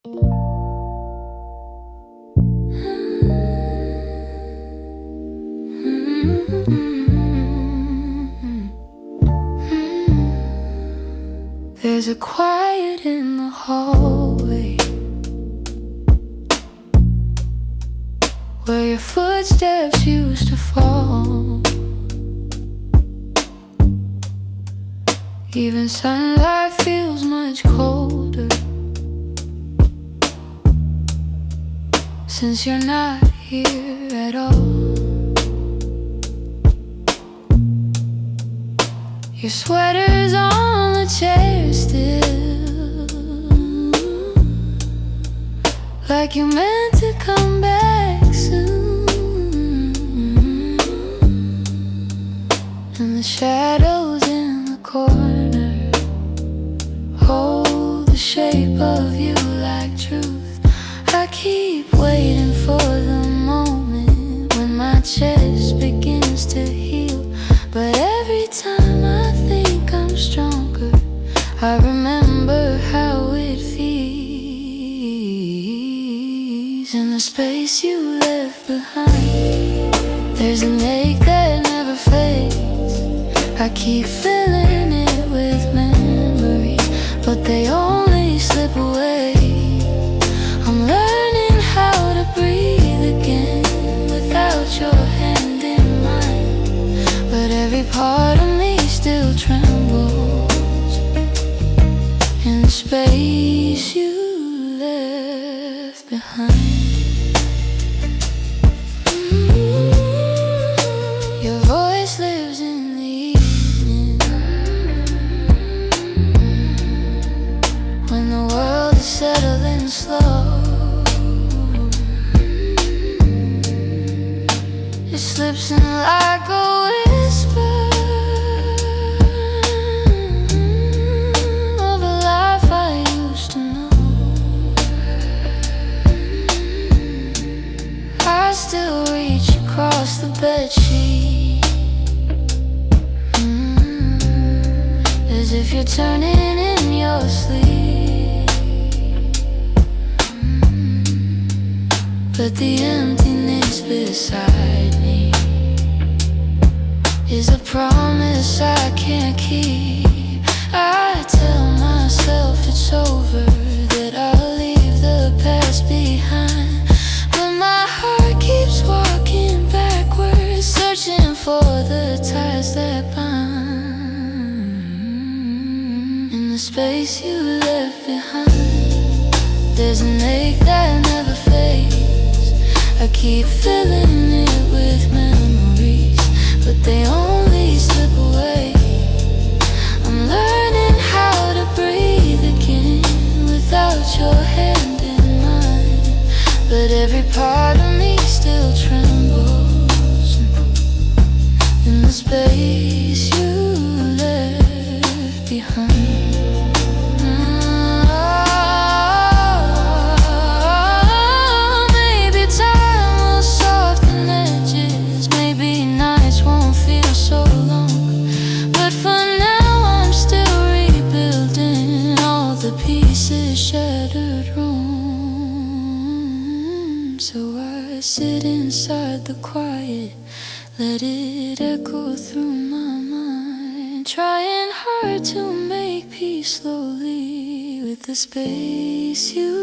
There's a quiet in the hallway where your footsteps used to fall. Even sunlight feels much colder since you're not here at all. Your sweater's on the chair still, like you meant to come back soon. And the shadows in the corner hold the shape of you like truth. I keep waiting for the moment when my chest begins to heal, but every time I think I'm stronger, I remember how it feels. In the space you left behind, there's an ache that never fades. I keep filling it with memories, but they only slip away. I'm learning how to breathe again without your hand in mine, but every part of me still trembles in the space you left behind. Your voice lives in the evening, when the world is settling slow. It slips in like a whisper of a life I used to know. I still reach across the bedsheet, as if you're turning in your sleep. But the emptiness beside me is a promise I can't keep. I tell myself it's over, that I'll leave the past behind, but my heart keeps walking backwards, searching for the ties that bind. In the space you left behind, there's an ache that never fades. I keep filling it with memories, but they only slip away. I'm learning how to breathe again without your hand in mine, but every part of me still trembles in the space you left behind. Shattered room, so I sit inside the quiet, let it echo through my mind, trying hard to make peace slowly with the space you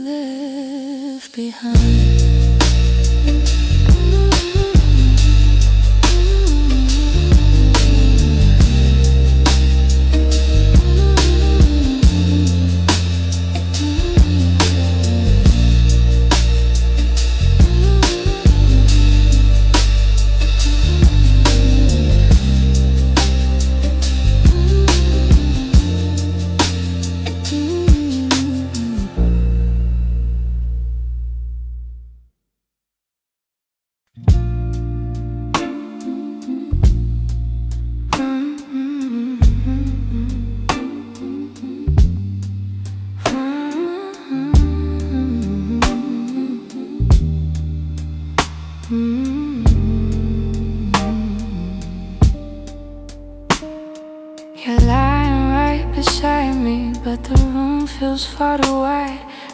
left behind.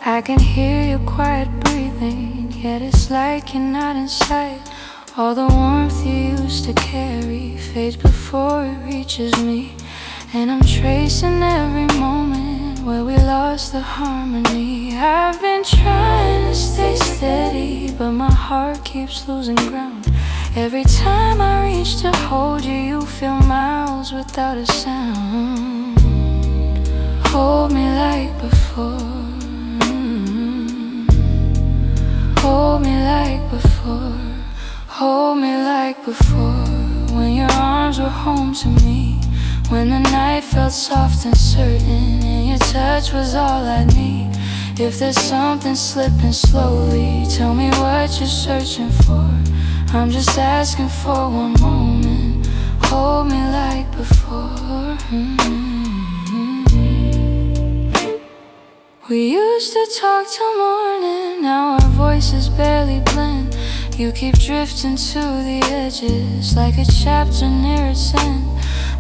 I can hear your quiet breathing, yet it's like you're not in sight. All the warmth you used to carry fades before it reaches me. And I'm tracing every moment where we lost the harmony. I've been trying to stay steady, but my heart keeps losing ground. Every time I reach to hold you, you feel miles without a sound. Hold me like before. Hold me like before. Hold me like before. When your arms were home to me, when the night felt soft and certain, and your touch was all I need. If there's something slipping slowly, tell me what you're searching for. I'm just asking for one moment. Hold me like before. We used to talk till morning, now our voices barely blend. You keep drifting to the edges like a chapter near its end,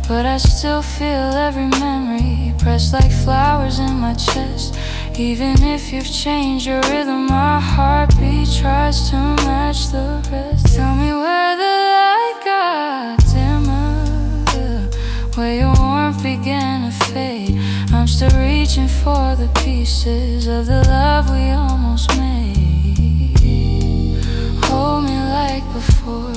but I still feel every memory pressed like flowers in my chest. Even if you've changed your rhythm, my heartbeat tries to match the rest. Tell me where the light got dimmer, where your warmth began to fade. I'm still reaching for the pieces of the love we almost made. Hold me like before.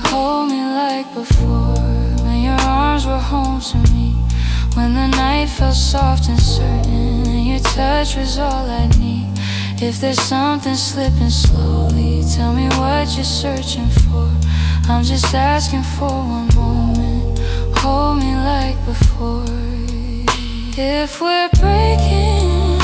Hold me like before. When your arms were home to me, when the night felt soft and certain, and your touch was all I need. If there's something slipping slowly, tell me what you're searching for. I'm just asking for one moment. Hold me like before. If we're breaking,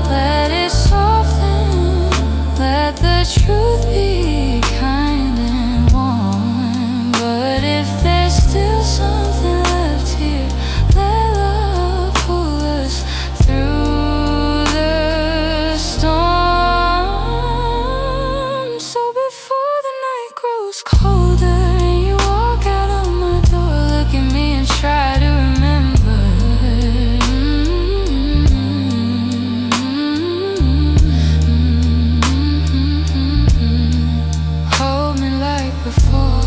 let it soften. Let the truth be kind and warm. But if there's still something left here, let love pull us through the storm. So before the night grows colder and you walk out of my door, look at me and try to remember. Hold me like before.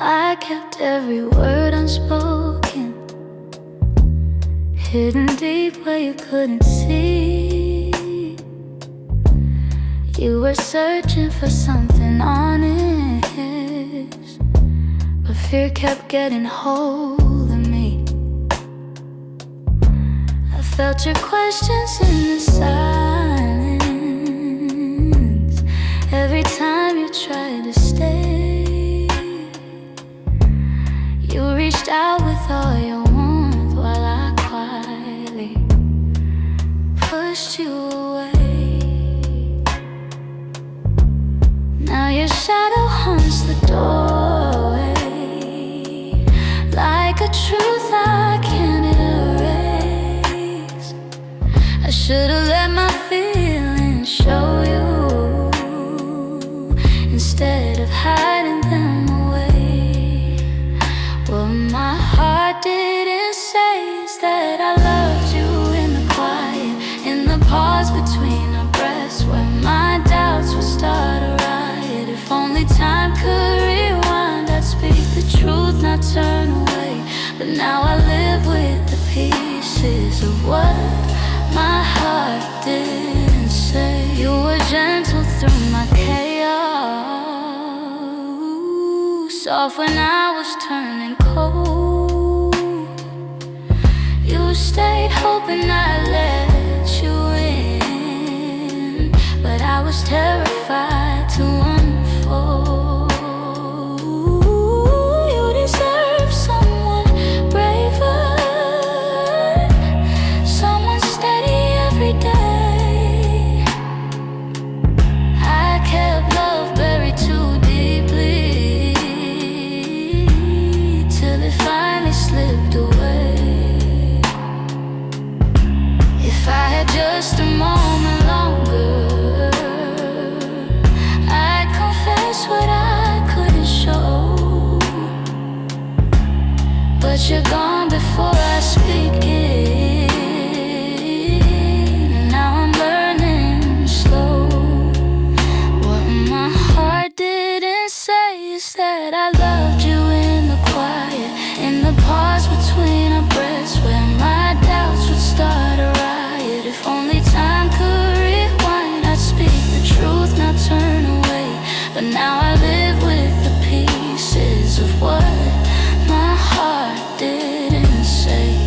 I kept every word unspoken, hidden deep where you couldn't see. You were searching for something honest, but fear kept getting hold of me. I felt your questions in the silence every time you tried to stay. You reached out with all your warmth while I quietly pushed you away. Now your shadow haunts the doorway like a truth I can't erase. I should've let my feelings show you instead of hiding them away. What my heart didn't say is that I loved you in the quiet, in the pause between our breaths, where my doubts would start a riot. If only time could rewind, I'd speak the truth, not turn away. But now I live with the pieces of what my heart didn't say. You were gentle through my chaos, soft when I was turning cold. You stayed hoping I'd let you in, but I was terrified to unfold. You deserve someone brave but you're gone before I speak it. Now I'm learning slow. What my heart didn't say is that I loved you in the quiet, in the pause between our breaths, where my doubts would start a riot. If only time could rewind, I'd speak the truth, not turn away. But now I live with the pieces of what my heart didn't say.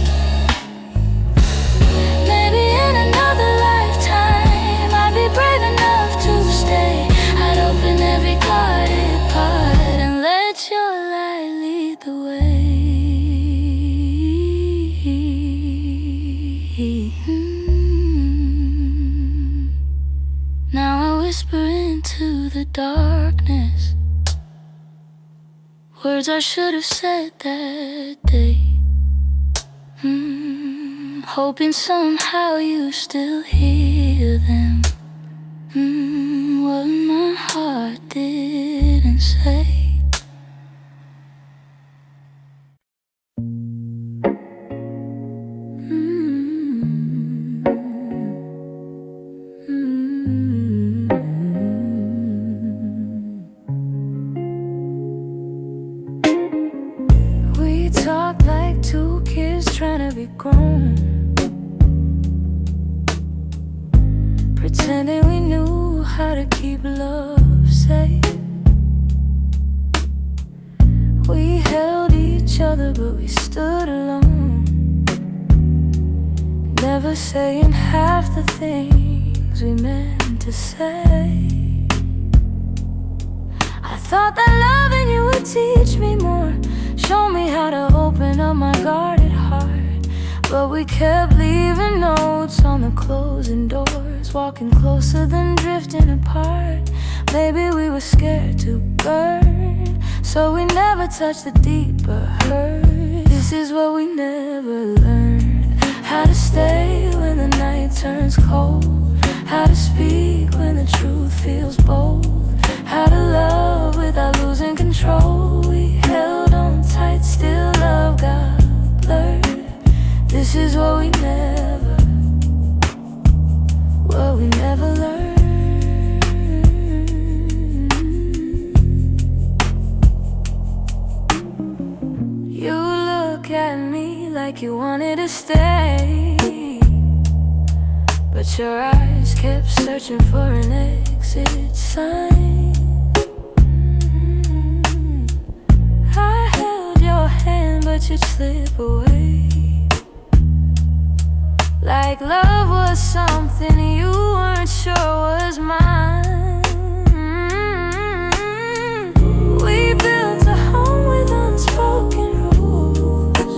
Maybe in another lifetime I'd be brave enough to stay. I'd open every guarded part and let your light lead the way. Now I whisper into the darkness words I should have said that day. Hoping somehow you still hear them. What my heart didn't say. We talk like two kids trying to be grown, pretending we knew how to keep love safe. We held each other but we stood alone, never saying half the things we meant to say. I thought that loving you would teach me more, show me how to open up my guarded heart. But we kept leaving notes on the closing doors, walking closer than drifting apart. Maybe we were scared to burn, so we never touched the deeper hurt. This is what we never learned: how to stay when the night turns cold, how to speak when the truth feels bold, how to love without losing control. We held on tight, still love got blurred. This is what we never learned. You look at me like you wanted to stay, but your eyes kept searching for an exit sign. I held your hand but you'd slip away, like love was something you weren't sure was mine. We built a home with unspoken rules,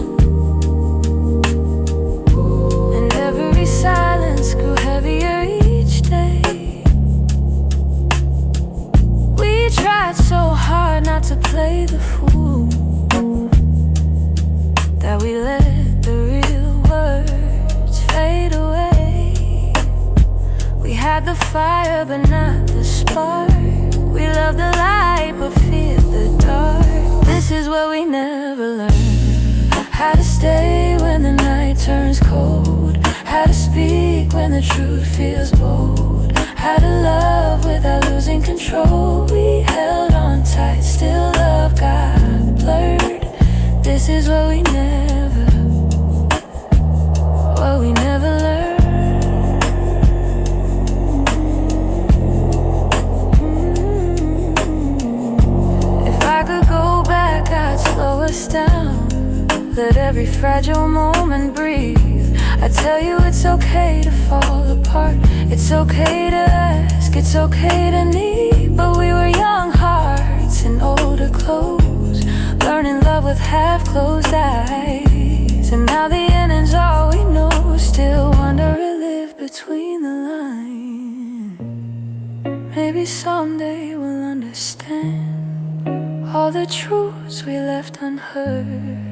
and every silence grew heavier each day. We tried so hard not to play the fool, that we let the real words fade away. We had the fire but not the spark. We loved the light but feared the dark. This is what we never learned: how to stay when the night turns cold, how to speak when the truth feels bold, how to love without losing control. We held on tight, still love got blurred. This is what we never learned. If I could go back, I'd slow us down, let every fragile moment breathe. I tell you it's okay to fall apart, it's okay to ask, it's okay to need. But we were young hearts in older clothes, learning love with half-closed eyes. And now the ending's all we know, still wonder or live between the lines. Maybe someday we'll understand all the truths we left unheard.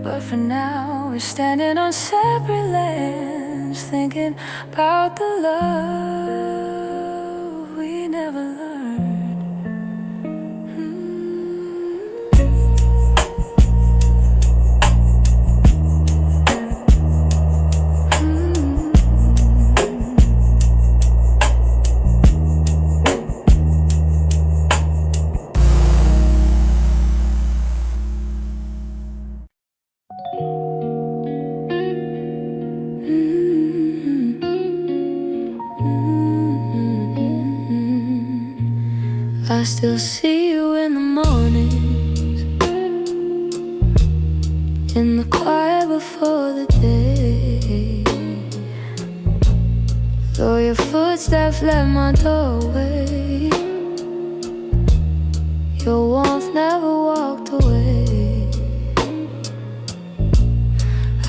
But for now we're standing on separate lands, thinking about the love we never learned. I still see you in the mornings, in the quiet before the day. Though your footsteps left my doorway, your warmth never walked away.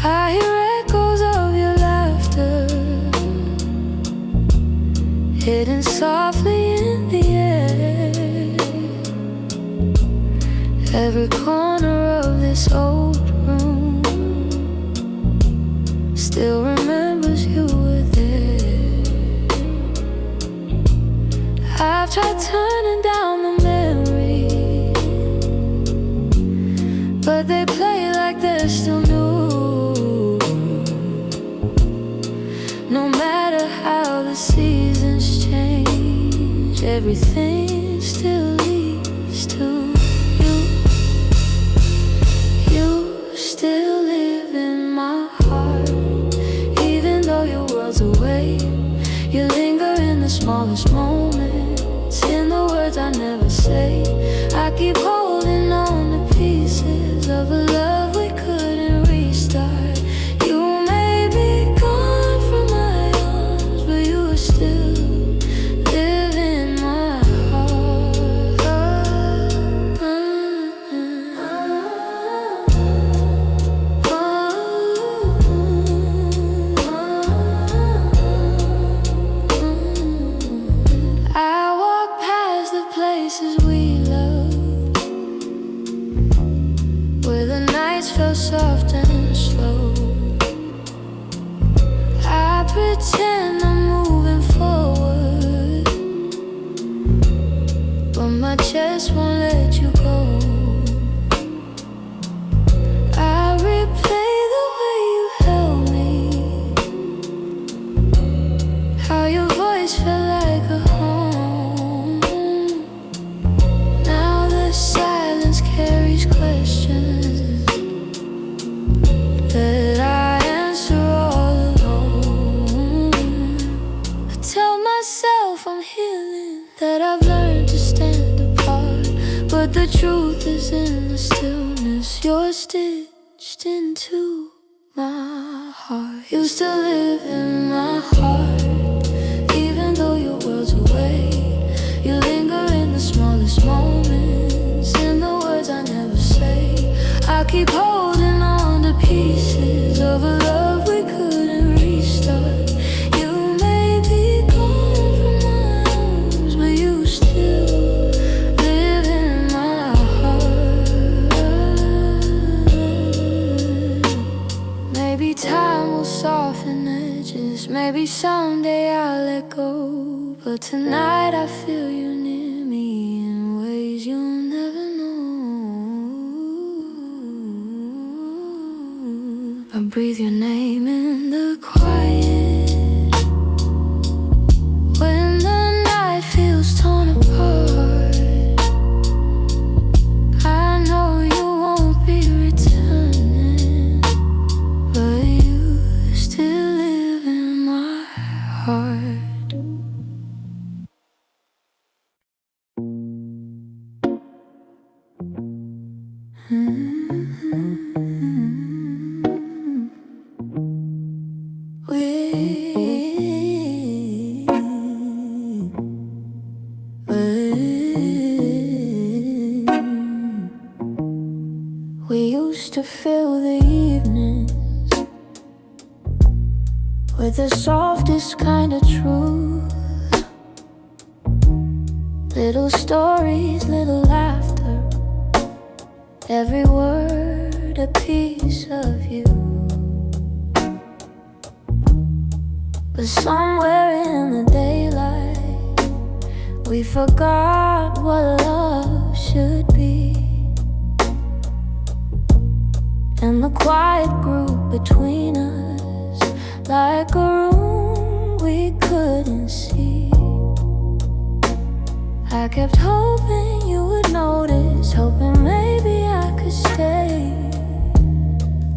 I hear echoes of your laughter, hidden softly in the air. Every corner of this old room still remembers you were there. I've tried turning down the memories, but they play like they're still new. No matter how the seasons change, everything still leads to you. You still live in my heart, even though your world's away. You linger in the smallest moments, in the words I never say. I keep holding on to pieces of a love we couldn't restart. You may be gone from my arms, but you are still live in my heart. I walk past the places we love, where the nights feel soft and slow. I pretend I'm moving forward, but my chest won't let you go. I replay the way you held me, how your voice felt like a home. Now the silence carries questions that I answer all alone. I tell myself I'm healing, that I've learned to stand apart, but the truth is in the stillness. You're stitched into my heart. You still live in my heart, even though your world's away. You linger in the smallest moments, in the words I never say. I keep holding on to pieces of a love we couldn't restart. You may be gone from my arms, but you still live in my heart. Maybe time will soften edges, maybe someday I'll let go, but tonight I feel you near me in ways you'll never know. I breathe your name in the quiet, when the night feels torn apart. I know you won't be returning, but you still live in my heart. We used to fill the evenings with the softest kind of truth. Little stories, little laughter, every word a piece of you. But somewhere in the daylight, we forgot what love should be. And the quiet grew between us, like a room we couldn't see. I kept hoping you would notice, hoping maybe I could stay.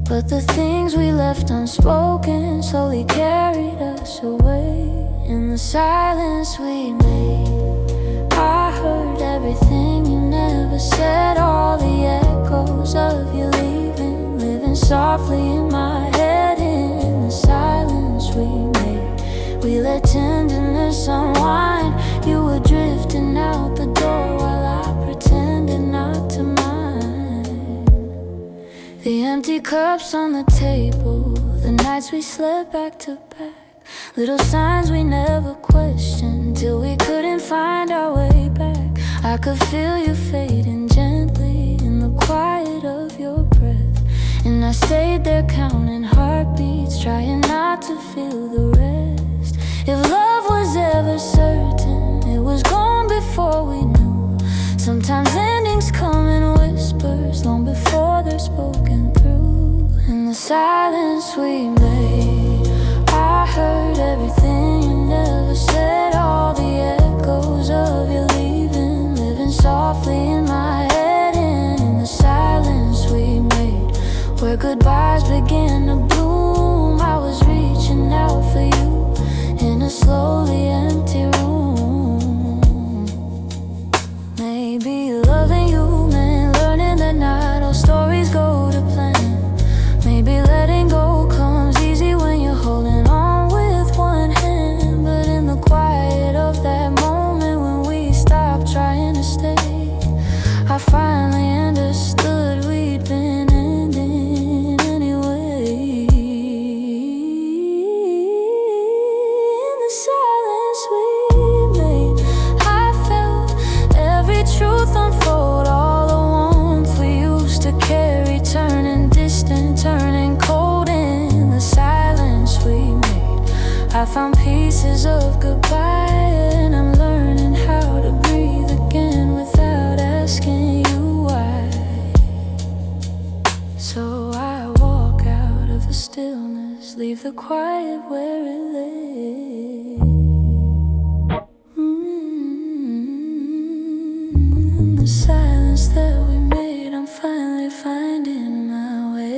But the things we left unspoken slowly carried us away. In the silence we made, I heard every everything you never said, all the echoes of you leaving, living softly in my head. In the silence we made, we let tenderness unwind. You were drifting out the door while I pretended not to mind. The empty cups on the table, the nights we slept back to back, little signs we never questioned till we couldn't find our way back. I could feel you fading gently in the quiet of your breath, and I stayed there counting heartbeats, trying not to feel the rest. If love was ever certain, it was gone before we knew. Sometimes endings come in whispers long before they're spoken through. In the silence we made, I heard everything you never said, all the echoes of you leaving, living softly in my head. And in the silence we made, where goodbyes began to bloom, I was reaching out for you in a slowly empty room. Maybe loving you meant learning that not all stories go to plan. Maybe letting go comes easy when you're holding on with one hand. But in the quiet of that moment when we stopped trying to stay, I finally understood we'd been ending anyway. In the silence we made, I felt every truth unfold, all the warmth we used to carry, turning distant, turning cold. In the silence we made, I found pieces of goodbye, and I'm learning how to breathe again without asking you why. So I walk out of the stillness, leave the quiet where it lay. In the silence that we made, I'm finally finding my way.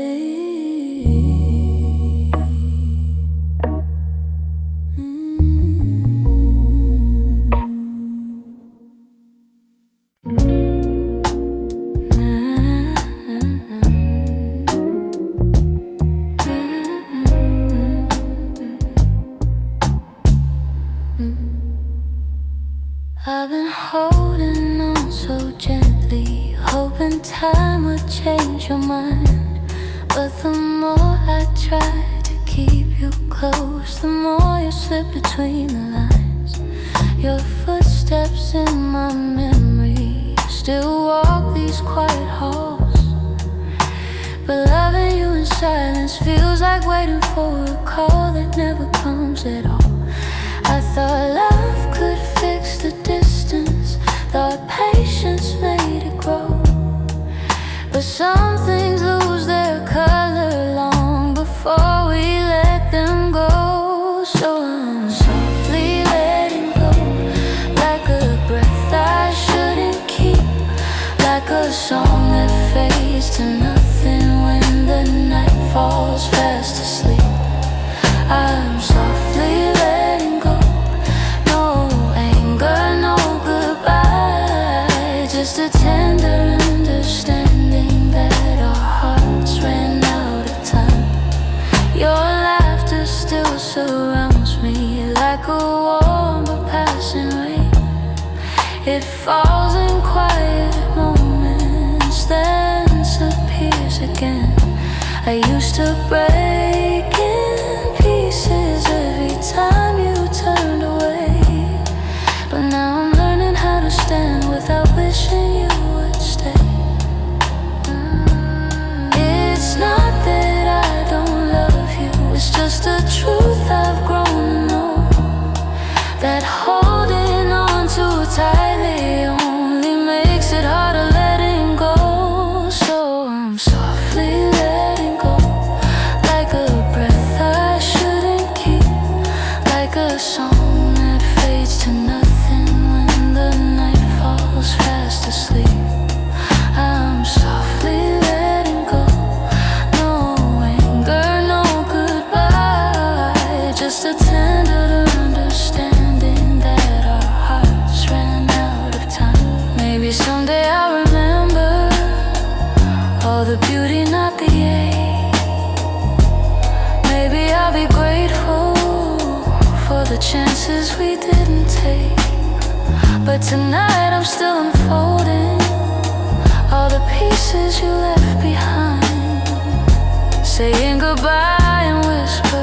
I've been holding on so gently, hoping time would change your mind. But the more I try to keep you close, the more you slip between the lines. Your footsteps in my memory still walk these quiet halls. But loving you in silence feels like waiting for a call that never comes at all. I thought love could fix the distance, thought patience made it grow. But some things lose their color long before we let them go. So I'm softly letting go, like a breath I shouldn't keep, like a song that fades to nothing when the night falls fast asleep. I'm softly letting go, no anger, no goodbye, just a tender understanding that our hearts ran out of time. Your laughter still surrounds me like a warm but passing rain. It falls in quiet moments, then disappears again. I used to break in pieces every time you turned away, but now I'm learning how to stand without wishing you would stay. It's not that I don't love you, it's just a truth I've grown to know, that holding on too tightly only makes it harder letting go. So I'm softly letting go, chances we didn't take. But tonight I'm still unfolding all the pieces you left behind, saying goodbye in whispers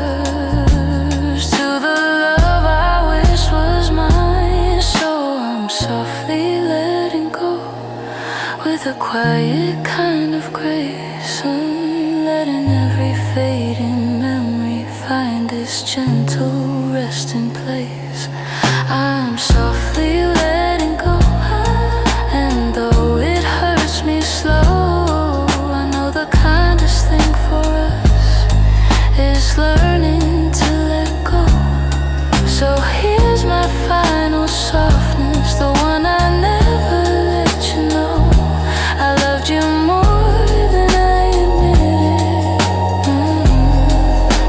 to the love I wish was mine. So I'm softly letting go with a quiet kind of grace, letting every fading memory find its gentle resting place. I'm softly letting go, and though it hurts me slow, I know the kindest thing for us is learning to let go. So here's my final softness, the one I never let you know. I loved you more than I admitted,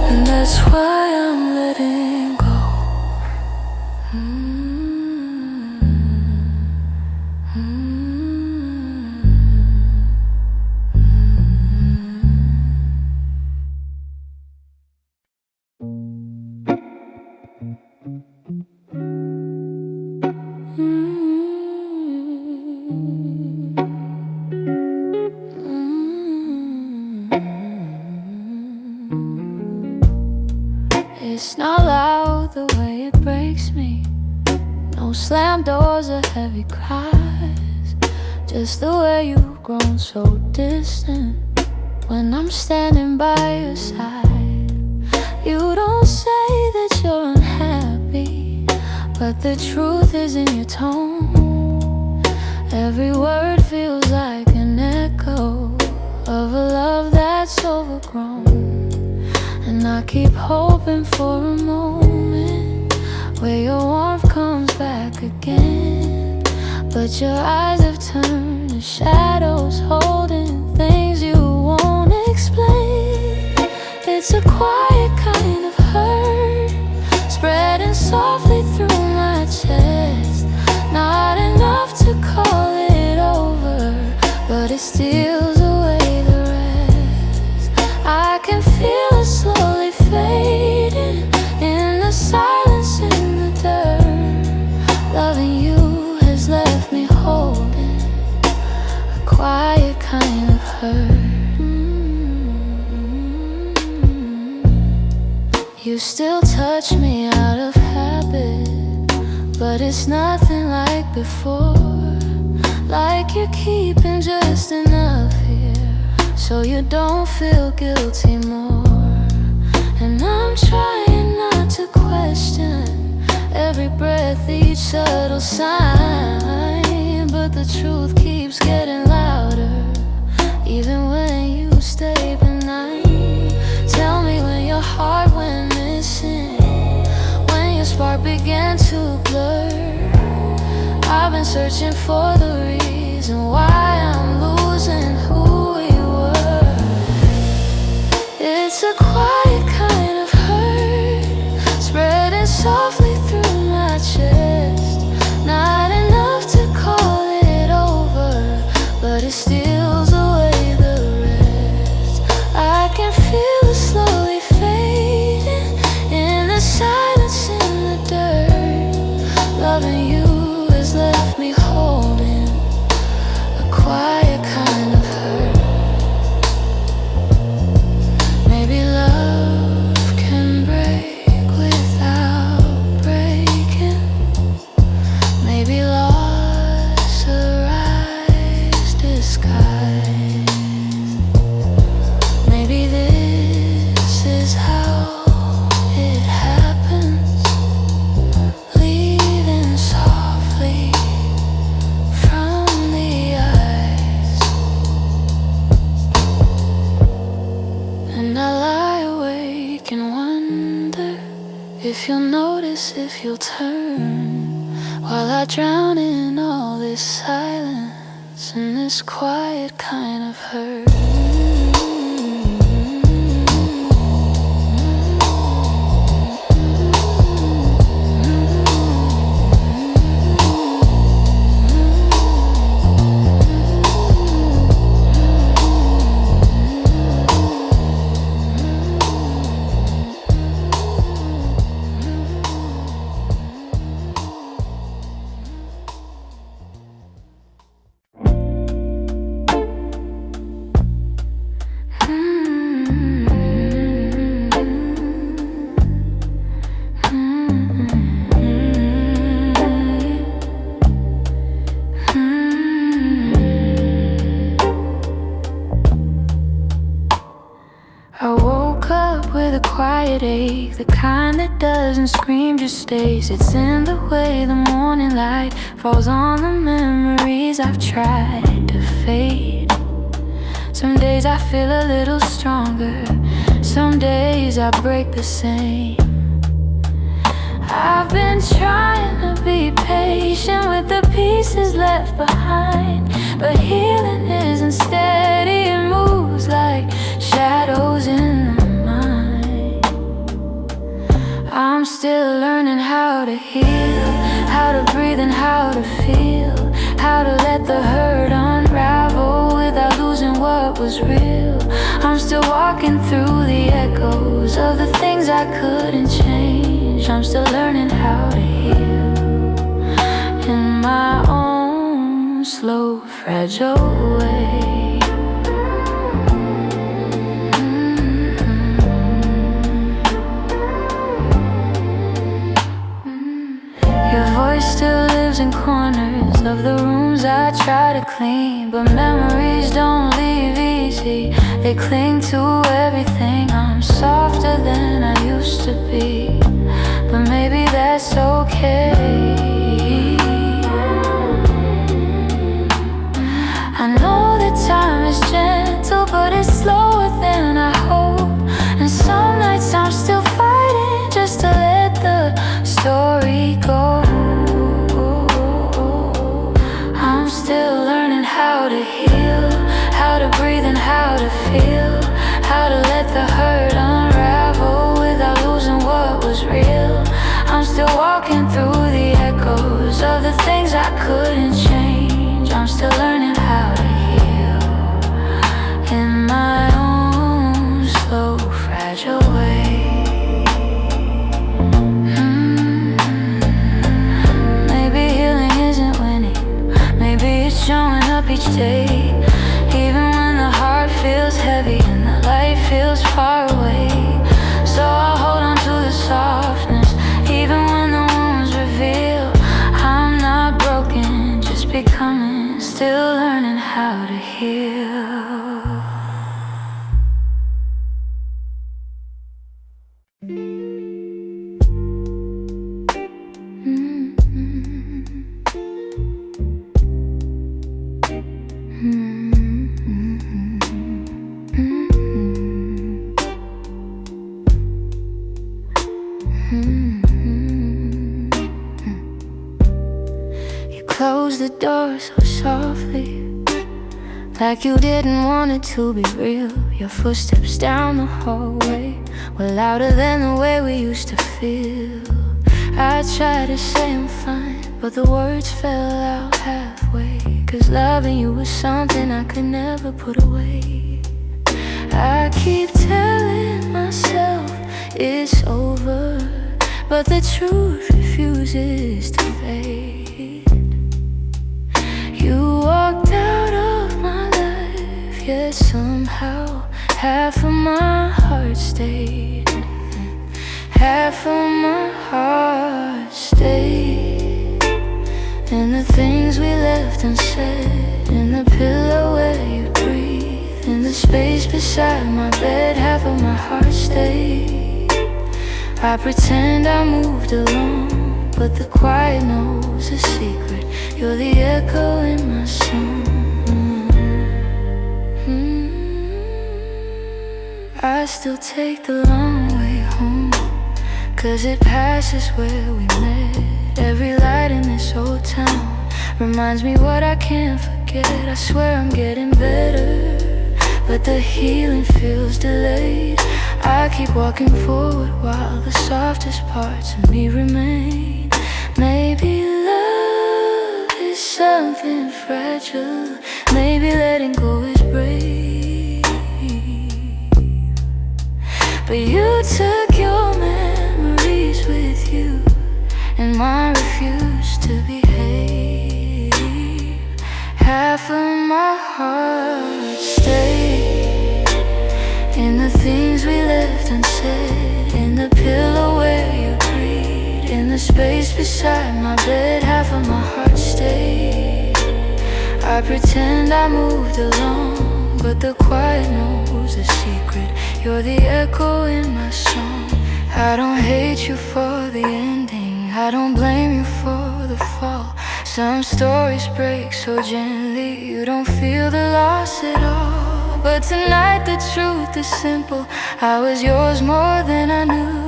and that's why I'm letting go. It's not loud the way it breaks me, no slam doors or heavy cries, just the way you've grown so distant when I'm standing by your side. You don't say that you're unhappy, but the truth is in your tone. Every word feels like an echo of a love that's overgrown. And I keep hoping for a moment where your warmth comes back again, but your eyes have turned to shadows, holding things you won't explain. It's a quiet kind of hurt, spreading softly through my chest. Not enough to call it over, but it steals away the rest. I can feel it slowly fading in the silence, in the dirt. Loving you has left me holding a quiet kind of hurt. You still touch me out of habit, but it's nothing like before. Like you're keeping just enough here so you don't feel guilty more. And I'm trying not to question every breath, each subtle sign, but the truth keeps getting louder, even when you stay benign. Tell me when your heart went missing, when your spark began to blur. I've been searching for the reason why I'm losing who we were. It's a quiet kind of hurt, spreading softly through my chest. Not enough to call it over, but it steals away the rest. I can feel it slowly fading in the silence, in the dirt. Loving you has left me holding a quiet kind of hurt. Maybe love can break without breaking. Maybe loss arrives disguised. Maybe this is how it happens, leaving softly from the eyes. And I lie awake and wonder if you'll notice, if you'll turn, while I drown in all this silence and this quiet kind of hurt. with a quiet ache, the kind that doesn't scream, just stays. It's in the way the morning light falls on the memories I've tried to fade. Some days I feel a little stronger, some days I break the same. I've been trying to be patient with the pieces left behind, but healing isn't steady, it moves like shadows in the mind. I'm still learning how to heal, how to breathe and how to feel, how to let the hurt unravel without losing what was real. I'm still walking through the echoes of the things I couldn't change. I'm still learning how to heal in my own slow, fragile way. Your voice still lives in corners of the rooms I try to clean, but memories don't leave easy, they cling to everything. I'm softer than I used to be, but maybe that's okay. I know that time is gentle, but it's slower than I hope, and some nights I'm still fighting just to let the story go. I'm still learning how to heal, how to breathe and how to feel, how to let the hurt unravel without losing what was real. I'm still walking through the echoes of the things I couldn't change. I'm still learning how to heal in my own slow, fragile way. Maybe healing isn't winning, maybe it's showing up each day, even when the heart feels heavy and the light feels far away. So I'll hold on to the softness, even when the wounds reveal I'm not broken, just becoming, still learning how to heal. Close the door so softly, like you didn't want it to be real. Your footsteps down the hallway were louder than the way we used to feel. I tried to say I'm fine, but the words fell out halfway, 'cause loving you was something I could never put away. I keep telling myself it's over, but the truth refuses to fade. You walked out of my life, yet somehow half of my heart stayed. Half of my heart stayed in the things we left unsaid, in the pillow where you breathe, in the space beside my bed. Half of my heart stayed. I pretend I moved along, but the quiet knows a secret. You're the echo in my song. I still take the long way home, 'cause it passes where we met. Every light in this old town reminds me what I can't forget. I swear I'm getting better, but the healing feels delayed. I keep walking forward while the softest parts of me remain. Maybe love is something fragile, maybe letting go is brave, but you took your memories with you, and mine refused to behave. Half of my heart stayed in the things we left unsaid, in the pillow where you breathe, in the space beside my bed. Half of my heart stayed. I pretend I moved along, but the quiet knows a secret. You're the echo in my song. I don't hate you for the ending, I don't blame you for the fall. Some stories break so gently, you don't feel the loss at all. But tonight the truth is simple, I was yours more than I knew.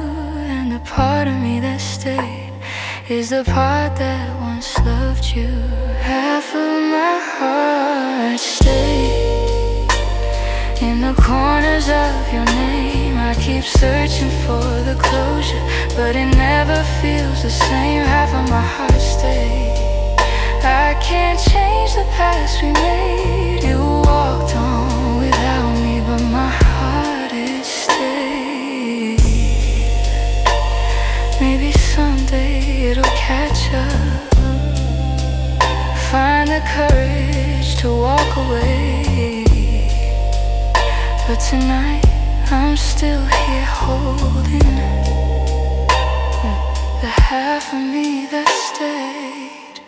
And the part of me that stayed is the part that once loved you. Half of my heart stayed in the corners of your name. I keep searching for the closure, but it never feels the same. Half of my heart stayed. I can't change the past we made. You walked on without me, but my heart it stayed. Maybe someday it'll catch up, find the courage to walk away. But tonight I'm still here holding the half of me that stayed.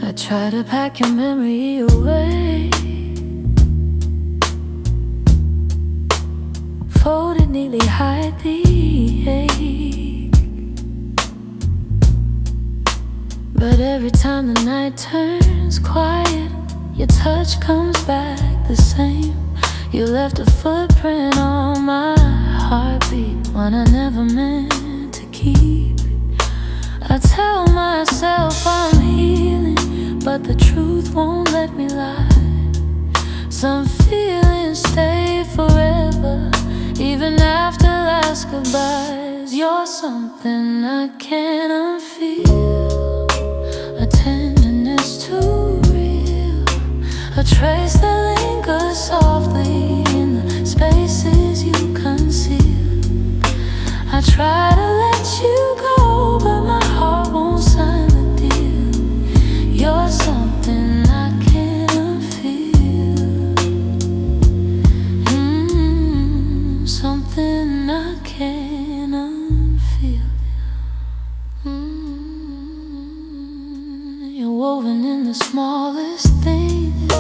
I try to pack your memory away, fold it neatly, hide the ache. But every time the night turns quiet, your touch comes back the same. You left a footprint on my heartbeat, one I never meant to keep. I tell myself I'm healing, but the truth won't let me lie. Some feelings stay forever, even after last goodbyes. You're something I can't unfeel, a tenderness too real, a trace that lingers softly in the spaces you conceal. I try to let you go, but my heart won't sign the deal. You're something I can't unfeel, something I can't unfeel. You're woven in the smallest things,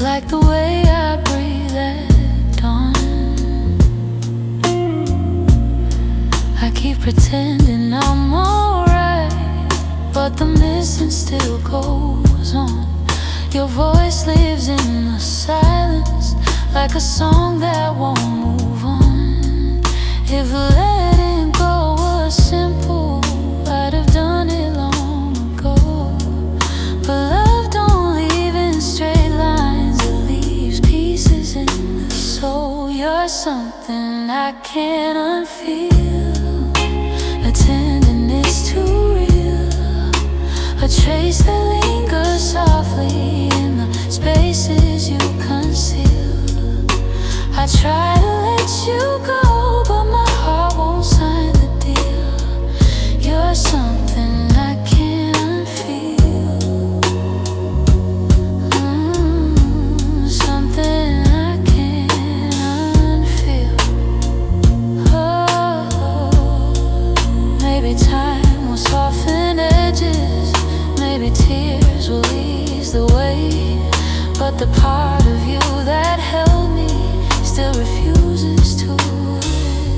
like the way I breathe at dawn. I keep pretending I'm alright, but the missing still goes on. Your voice lives in the silence, like a song that won't move on. If letting go was simple, I'd have done it long ago. But love don't leave in straight lines, it leaves pieces in the soul. You're something I can't unfeel, a tenderness too real, a trace that lingers softly in the spaces you conceal. I try to let you go, but my heart won't sign the deal. You're something I can't unfeel, something I can't unfeel. Oh, maybe time will soften edges, maybe tears will ease the way. But the part of you that held me still refuses to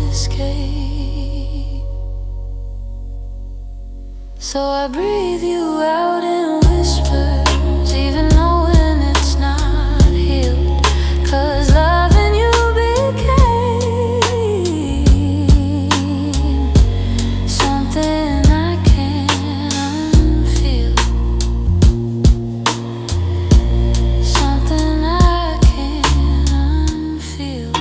escape. So I breathe you out in whispers, even knowing it's not healed. 'Cause loving you became something I can't unfeel, something I can't unfeel.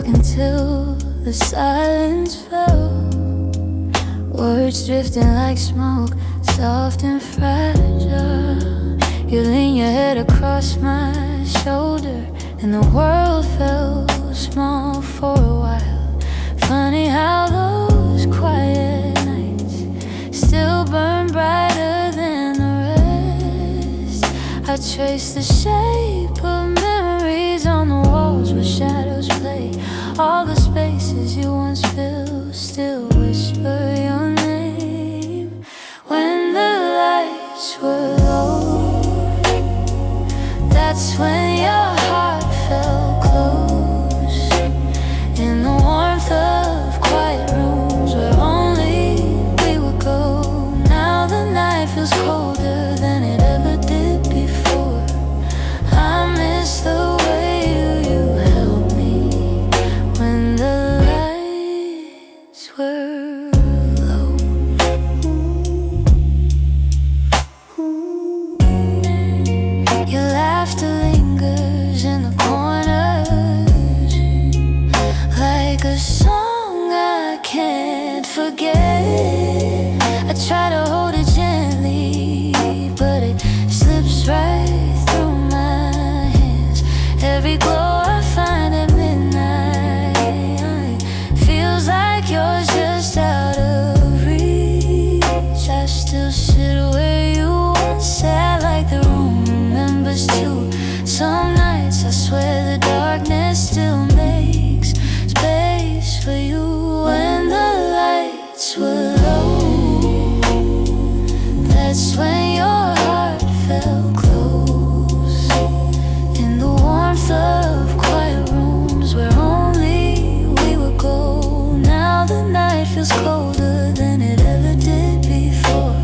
talking till the silence fell. Words drifting like smoke, soft and fragile. You lean your head across my shoulder, and the world felt small for a while. Funny how those quiet nights still burn brighter than the rest. I trace the shape of memories on the walls where shadows play. All the spaces you once filled still whisper your name. When the lights were low, that's when your heart felt close. In the warmth of quiet rooms where only we would go. Now the night feels colder than it ever did before. I miss the way you held me when the lights were low. Your laughter lingers in the corners like a song I can't forget. I try to hold it gently, but it slips right through my hands. Every glow I find at midnight feels like yours just out of reach. I still sit where you once sat, like the room remembers too. Some nights I swear the darkness still makes space for you. When the lights were low, that's when your heart felt close. In the warmth of quiet rooms where only we would go. Now the night feels colder than it ever did before.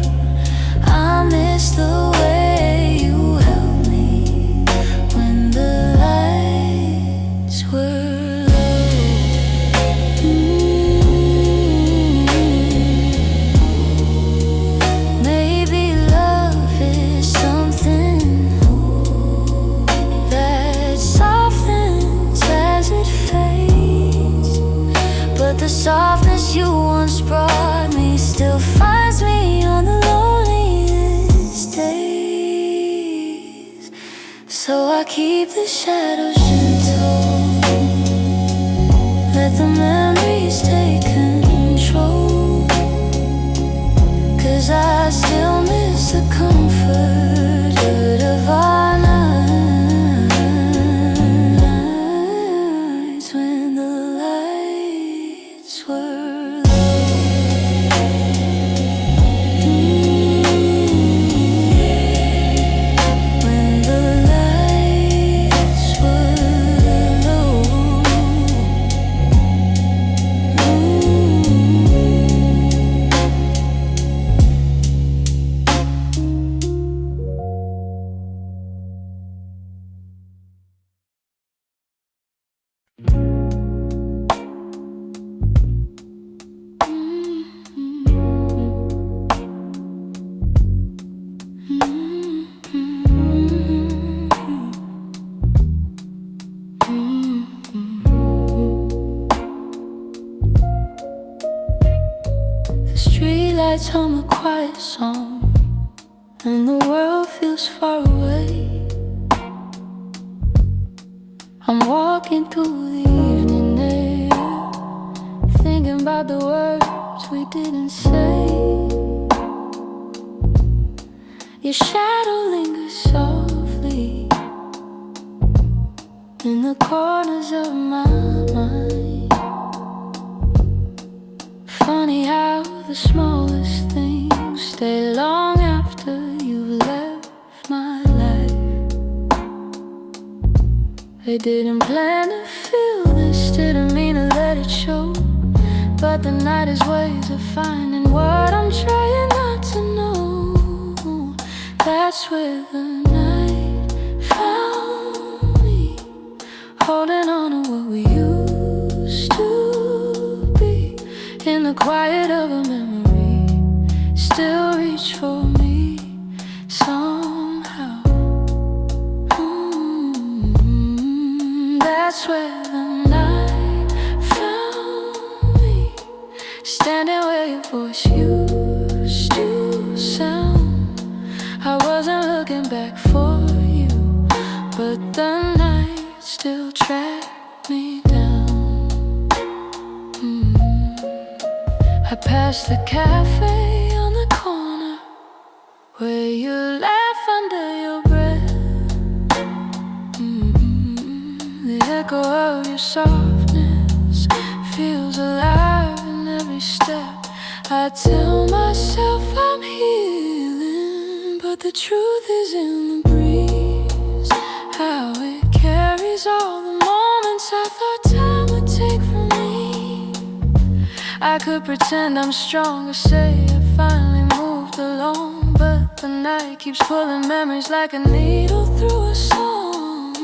I miss the way you held me when the lights were low. Maybe love is something that softens as it fades, but the softness you once brought me still finds me on the loneliest days. So I keep the shadows gentle, let the memories take control. 'Cause I still miss the comfort of our nights when the lights were low. When the lights were low. The streetlights hum a quiet song, and the world feels far away. I'm walking through the evening air, thinking about the words we didn't say. Your shadow lingers softly in the corners of my mind. Funny how the smallest things stay long after you've left my life. They didn't plan to feel this, didn't mean to let it show. But the night is ways of finding what I'm trying not to know. That's where the night found me, holding on to what we used to be. In the quiet of a memory, still reach for me somehow. That's where the night voice used to sound. I wasn't looking back for you, but the night still tracked me down. I passed the cafe on the corner where you laugh under your breath. The echo of your softness feels alive in every step. I tell myself I'm healing, but the truth is in the breeze, how it carries all the moments I thought time would take from me. I could pretend I'm stronger, say I finally moved along, but the night keeps pulling memories like a needle through a song.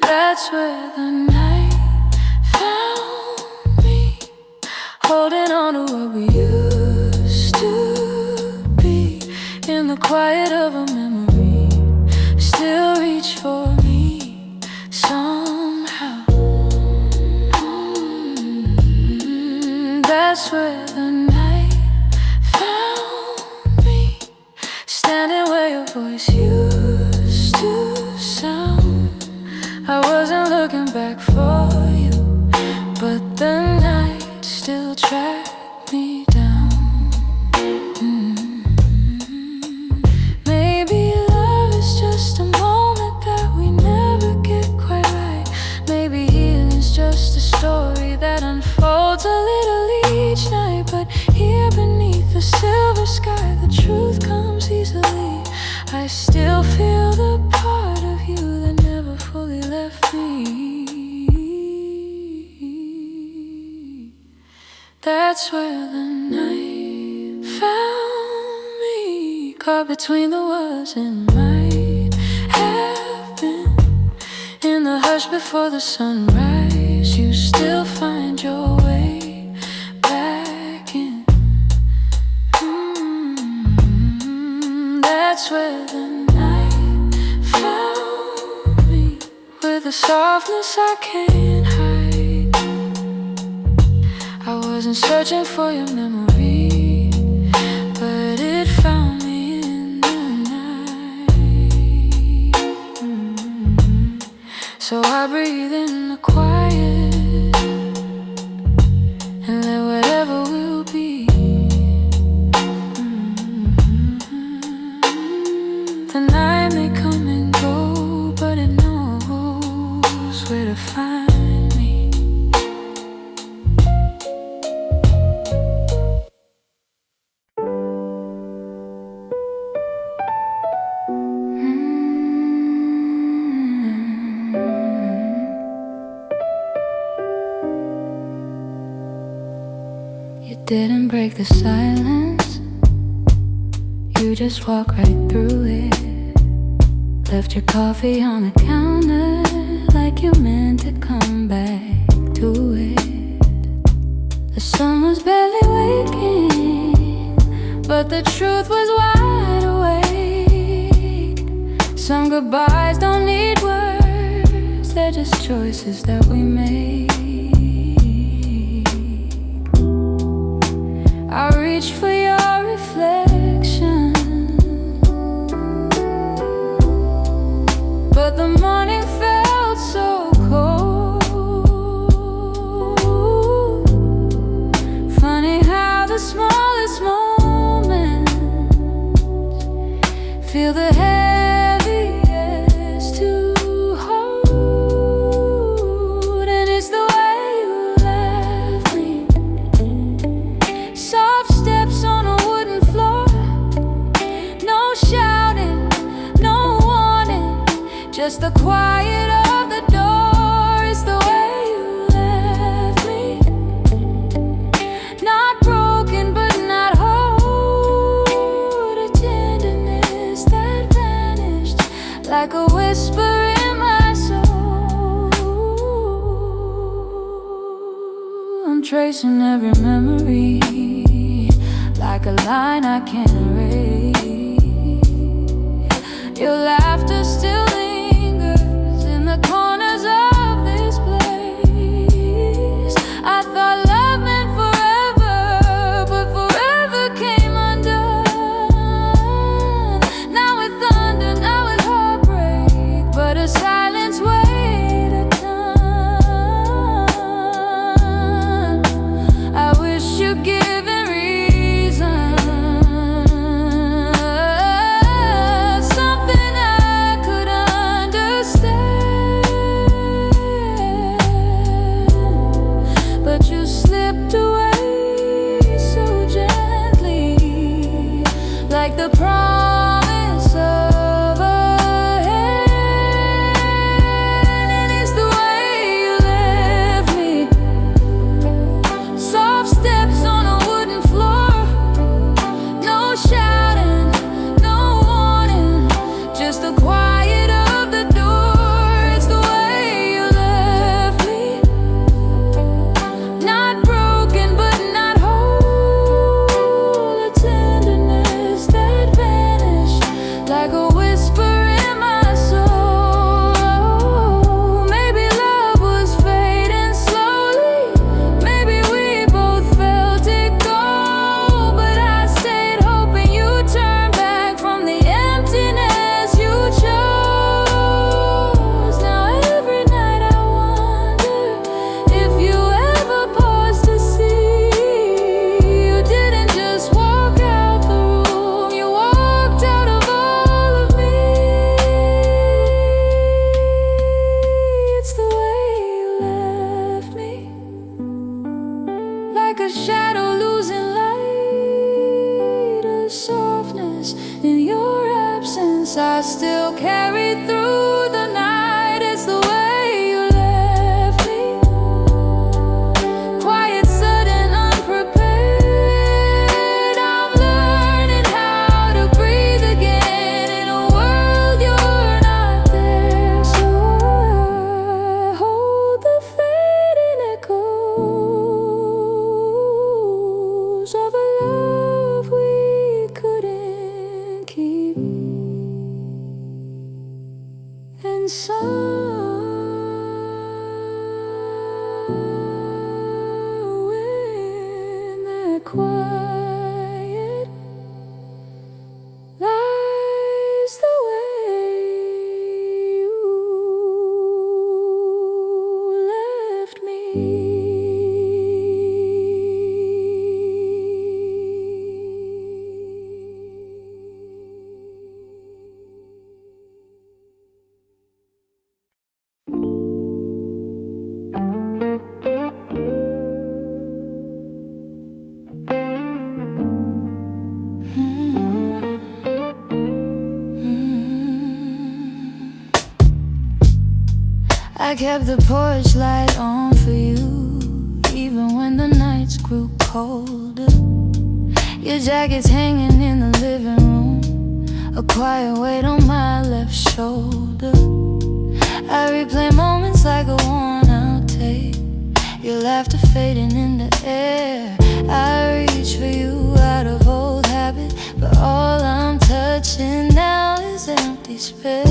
That's where the night found me, holding on to what we used to be. In the quiet of a memory, still reach for me somehow. That's where the night found me, standing where your voice used to sound. I wasn't looking back for you, but the night still tracked me down. Maybe love is just a moment that we never get quite right. Maybe healing's just a story that unfolds a little each night. But here beneath the silver sky, the truth comes easily. I still feel the part of you that never fully left me. That's where the night found me, caught between the was and might have been. In the hush before the sunrise, you still find your way back in. That's where the night found me, with a softness I can't hide. I wasn't searching for your memory, but it found me in the night. So I breathe in the quiet and let whatever will be. The night may come and go, but it knows where to find me. You didn't break the silence, you just walked right through it. Left your coffee on the counter like you meant to come back to it. The sun was barely waking, but the truth was wide awake. Some goodbyes don't need words, they're just choices that we make. I reach for your reflection, but the morning felt so cold. Funny how the smallest moments feel the heaviest to hold. And it's the way you left me, soft steps on a wooden floor, no shouting, no warning, just the quiet of the door. It's the way you left me, not broken but not whole. A tenderness that vanished like a whisper in my soul. I'm tracing every memory like a line I can't erase. Your laughter still lingers in the corners of this place. I thought love meant forever, a shadow losing light, a softness in your absence I still carry through the night. It's the way you left me, quiet, sudden, unprepared. I'm learning how to breathe again in a world you're not there. So I hold the fading echoes of a love we couldn't keep. And somewhere in that quiet lies the way you left me. I kept the porch light on for you, even when the nights grew colder. Your jacket's hanging in the living room, a quiet weight on my left shoulder. I replay moments like a worn-out tape, your laughter fading in the air. I reach for you out of old habit, but all I'm touching now is empty space.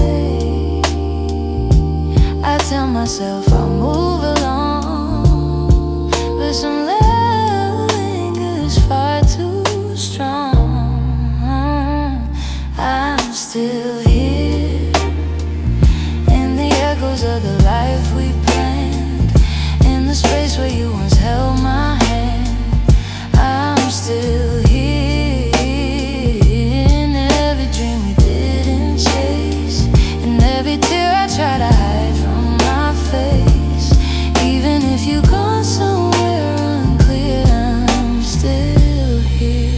I tell myself I'll move along, but some love lingers far too strong. I'm still here in the echoes of the life we planned, in the space where you once held my hand. I'm still here in every dream we didn't chase, in every tear I try to hide from my face. Even if you've gone somewhere unclear, I'm still here.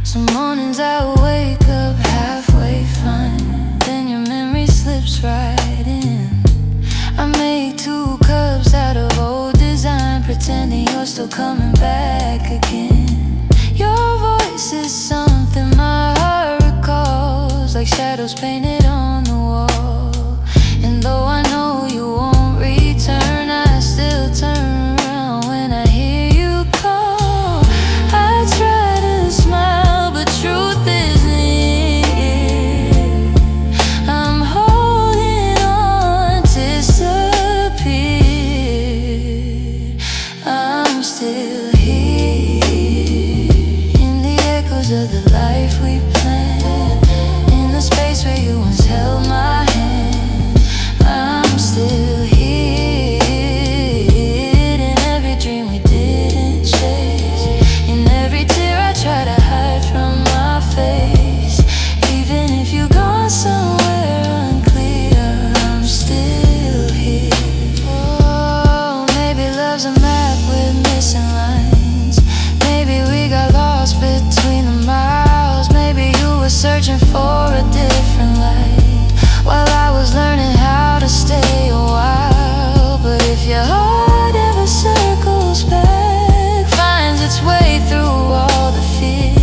Some mornings I wake up halfway fine, then your memory slips right in. I make 2 cups out of old design, pretending you're still coming back again. Your voice is something my heart recalls, like shadows painted on the wall. And though I know you won't return, I still turn around when I hear you call. I try to smile, but truth isn't it. I'm holding on, disappeared. I'm still here in the echoes of the life we planned, in the space where you once held my hand. I'm still here in every dream we didn't chase, in every tear I try to hide from my face. Even if you've gone somewhere unclear, I'm still here. Oh, maybe love's a map with missing lines. Maybe we got lost between the miles. Maybe you were searching for a different light, while I was learning how to stay a while. But if your heart ever circles back, finds its way through all the fear,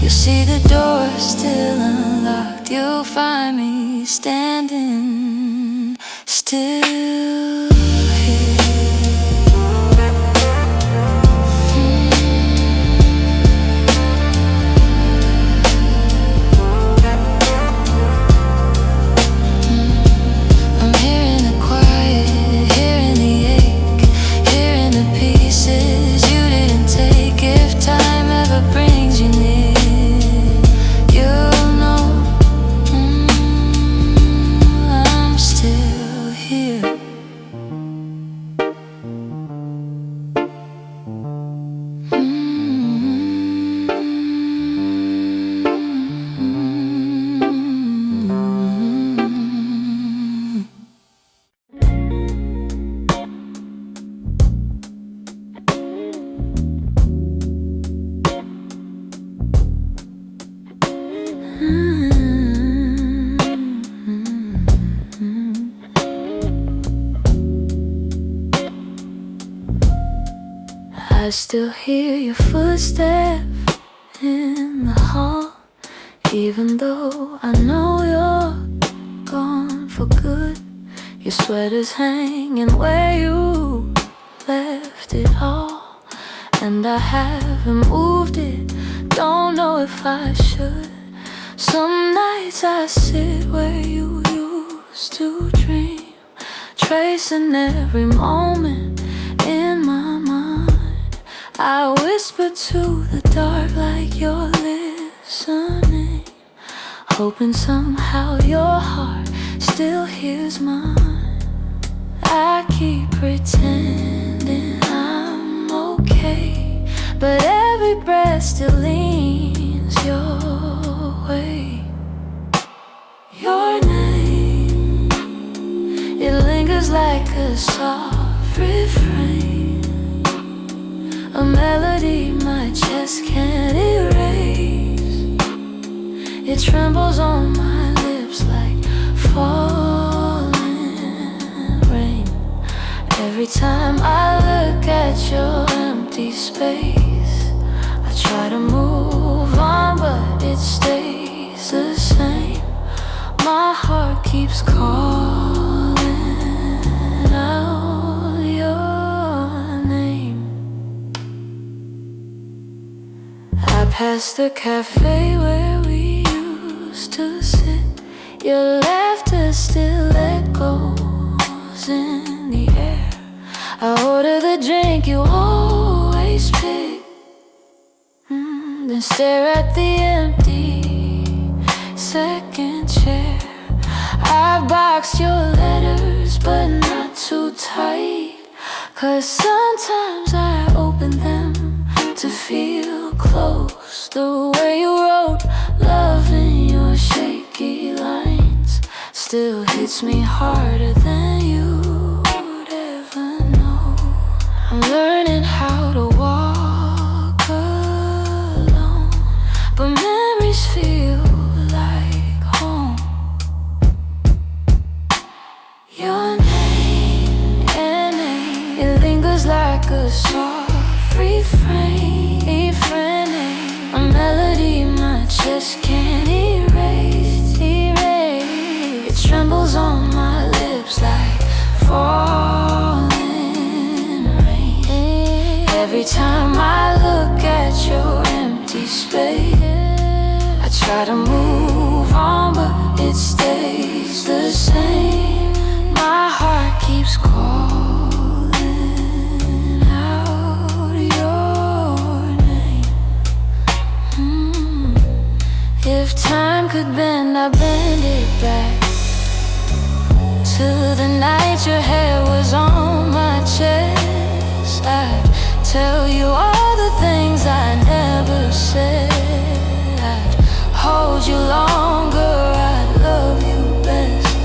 you'll see the door still unlocked. You'll find me standing still here. I'm hearing the quiet, hearing the ache, hearing the pieces you didn't take. If time ever brings you near, you'll know I'm still here. I still hear your footsteps in the hall, even though I know you're gone for good. Your sweater's hanging where you left it all, and I haven't moved it, don't know if I should. Some nights I sit where you used to dream, tracing every moment in my mind. I whisper to the dark like you're listening, hoping somehow your heart still hears mine. I keep pretending I'm okay, but every breath still leans your way. Your name, it lingers like a soft refrain, a melody my chest can't erase. It trembles on my lips like falling rain. Every time I look at your empty space, I try to move on, but it stays the same. My heart keeps calling out your name. I passed the cafe where we used to sit. Your laughter still echoes in the air. I order the drink you always pick, then stare at the empty second chair. I've boxed your letters, but not too tight, 'cause sometimes I open them to feel close. The way you wrote love in your shaky lines still hits me harder than you'd ever know. I'm learning how to walk alone, but memories feel like home. Your name, it lingers like a soft refrain, a melody my chest can't erase. It trembles on my lips like falling rain. Every time I look at your empty space, I try to move on, but it stays the same. My heart keeps calling out your name. If time could bend, I'd bend it back to the night your hair was on my chest. I'd tell you all the things I never said. I'd hold you longer, I'd love you best.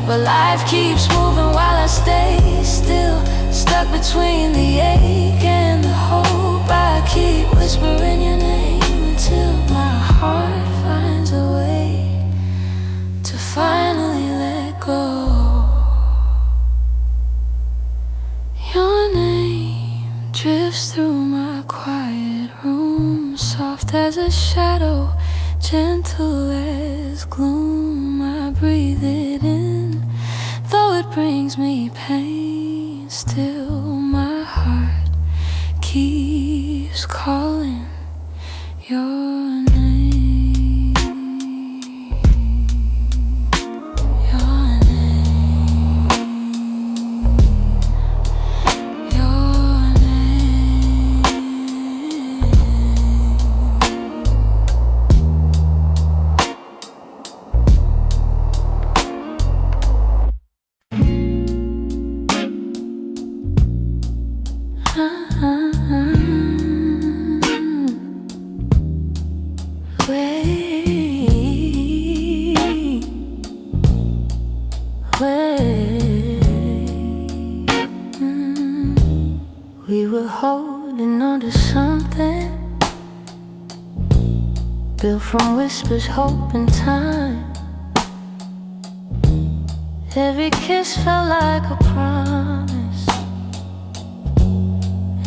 But life keeps moving while I stay still, stuck between the ache and the hope. I keep whispering your name until my heart finds a way to finally let go. Your name drifts through my quiet room, soft as a shadow, gentle as gloom. I breathe it in, though it brings me pain. Still my heart keeps calling your name. Your name. Your name. We were holding on to something built from whispers, hope, and time. Every kiss felt like a promise,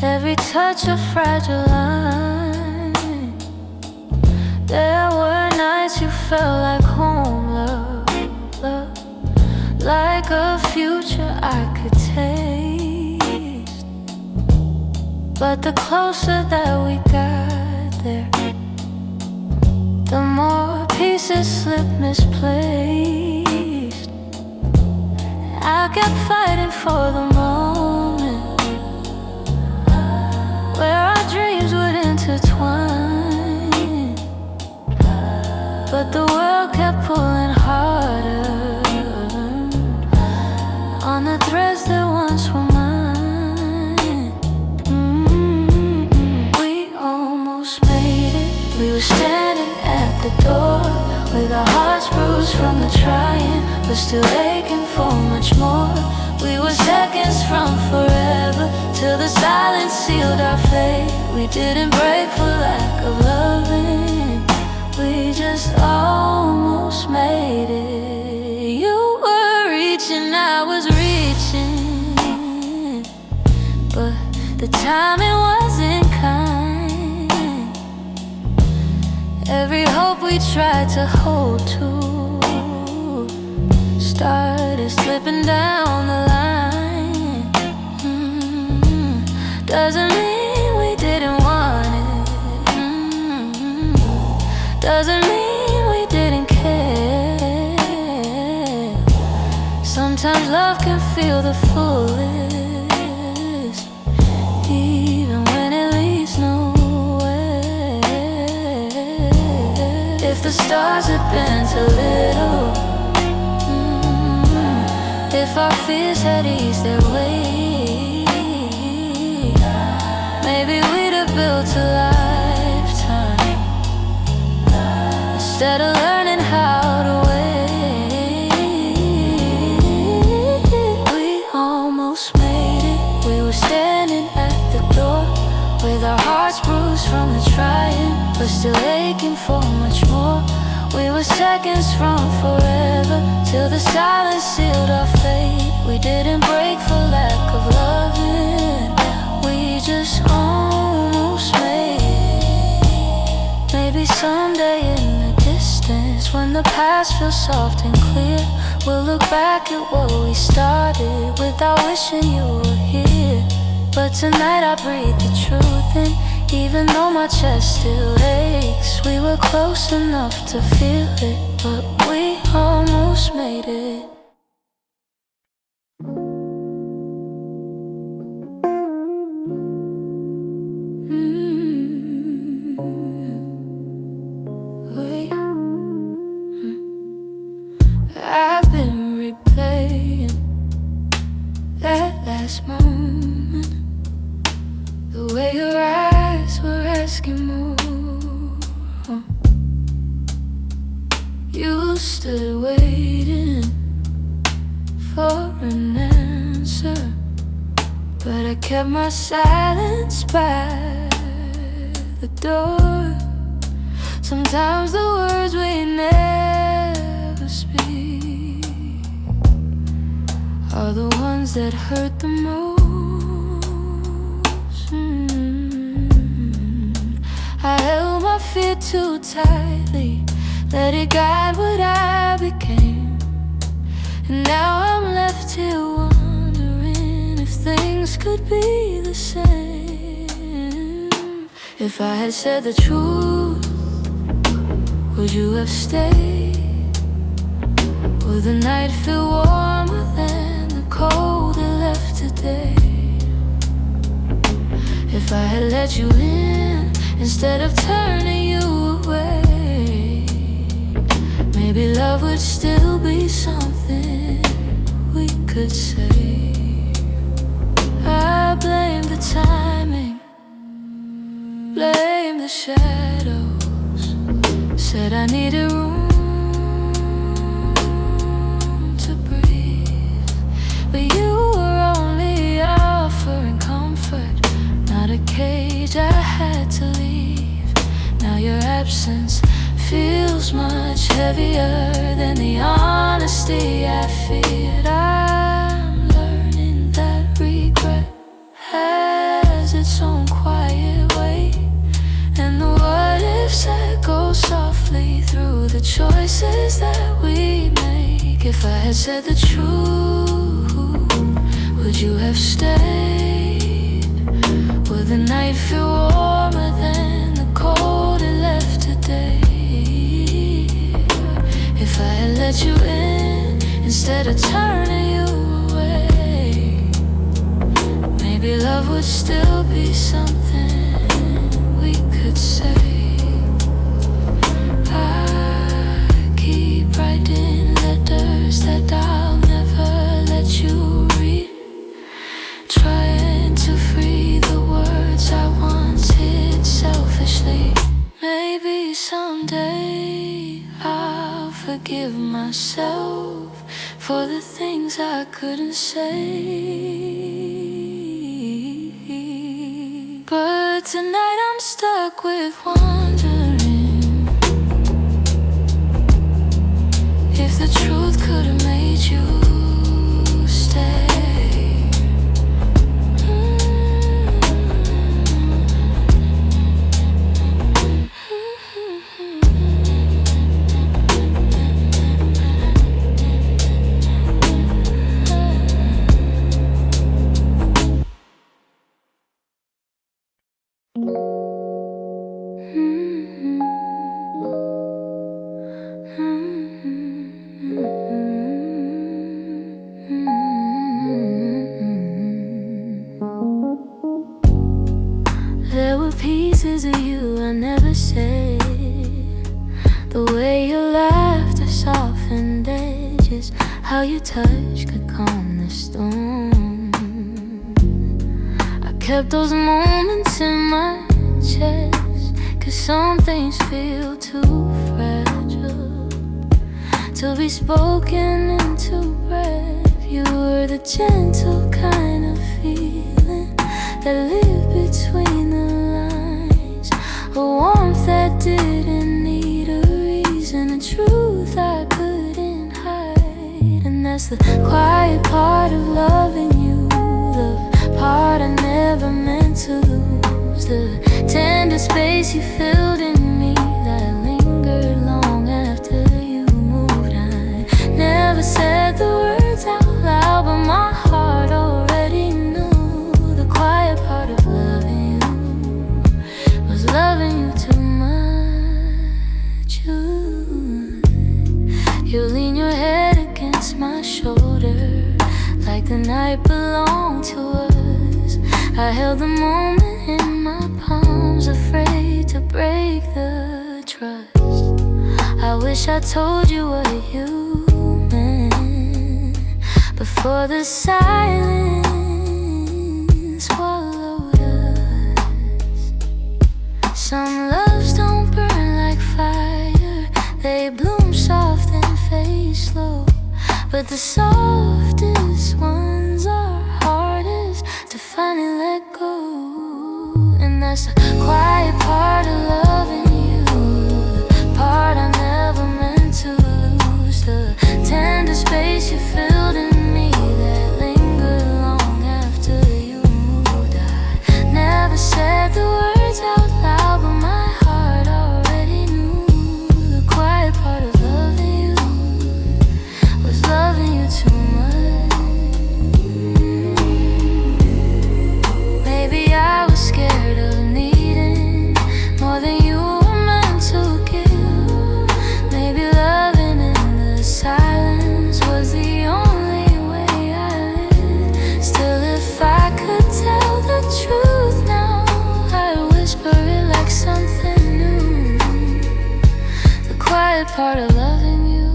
every touch a fragile line. There were nights you felt like home, love, love, like a future I could taste. But the closer that we got there, the more pieces slip misplaced. I kept fighting for the moment where our dreams would intertwine, but the world kept pulling harder on the threads that once were mine. We almost made it. We were standing at the door with our hearts bruised from the trying, but still aching for much more. We were seconds from forever, till the silence sealed our fate. We didn't break for lack of loving, we just almost made it. You were reaching, I was reaching, but the timing wasn't kind. Every hope we tried to hold to started slipping down the line. Doesn't mean we didn't want it. Doesn't mean we didn't care. Sometimes love can feel the fullest, even when it leads nowhere. If the stars had been too little, if our fears had eased their weight, maybe we'd have built a lifetime instead of learning how to wait. We almost made it. We were standing at the door with our hearts bruised from the trying, but still aching for much more. We were seconds from forever, till the silence sealed our fate. We didn't break for lack of loving, we just almost made it. Maybe someday in the distance, when the past feels soft and clear, we'll look back at what we started without wishing you were here. But tonight I breathe the truth in, even though my chest still aches. We were close enough to feel it, but we almost made it. I've been replaying that last moment, the way your eyes were asking more. You stood waiting for an answer, but I kept my silence by the door. Sometimes the words we never speak are the ones that hurt the most. I held my fear too tightly, let it guide what I became. And now I'm left here wondering if things could be the same. If I had said the truth, would you have stayed? Would the night feel warmer than the cold it left today? If I had let you in instead of turning you away, maybe love would still be something we could say. I blame the timing, blame the shadows. Said I needed room to breathe, but you were only offering comfort, not a cage I had to leave. Now your absence feels much heavier than the honesty I feared. I'm learning that regret has its said the truth, would you have stayed? Would the night feel warmer than the cold it left today? If I had let you in instead of turning you away, maybe love would still be something we could say. I keep writing letters that I'll never let you read, trying to free the words I once hid selfishly. Maybe someday I'll forgive myself for the things I couldn't say. But tonight I'm stuck with wondering if the truth could have made you stay. There were pieces of you I never said. The way you laughed, the softened edges, how your touch could calm the storm. I kept those moments in my chest, 'cause some things feel too fragile to be spoken into breath. You were the gentle kind of feeling that lived between the lines, a warmth that didn't need a reason, a truth I couldn't hide. And that's the quiet part of loving you, the part I never meant to lose, the tender space you filled in me that lingered long after you moved. I never said the words out loud, but my heart already knew. The quiet part of loving you was loving you too much. You lean your head against my shoulder like the night belonged to us. I held the moment in my palms, afraid to break the trust. I wish I told you what you meant before the silence swallowed us. Some loves don't burn like fire, they bloom soft and fade slow, but the softest ones are hardest to finally let go. And that's the quiet part of loving you, the part I never meant to lose, the tender space you filled in me that lingered long after you moved. I never said the words out loud, but my heart already knew. The quiet part of loving you was loving you too much. Maybe I was scared of needing more than you were meant to give. Maybe loving in the silence was the only way I lived. Still, if I could tell the truth now, I'd whisper it like something new. The quiet part of loving you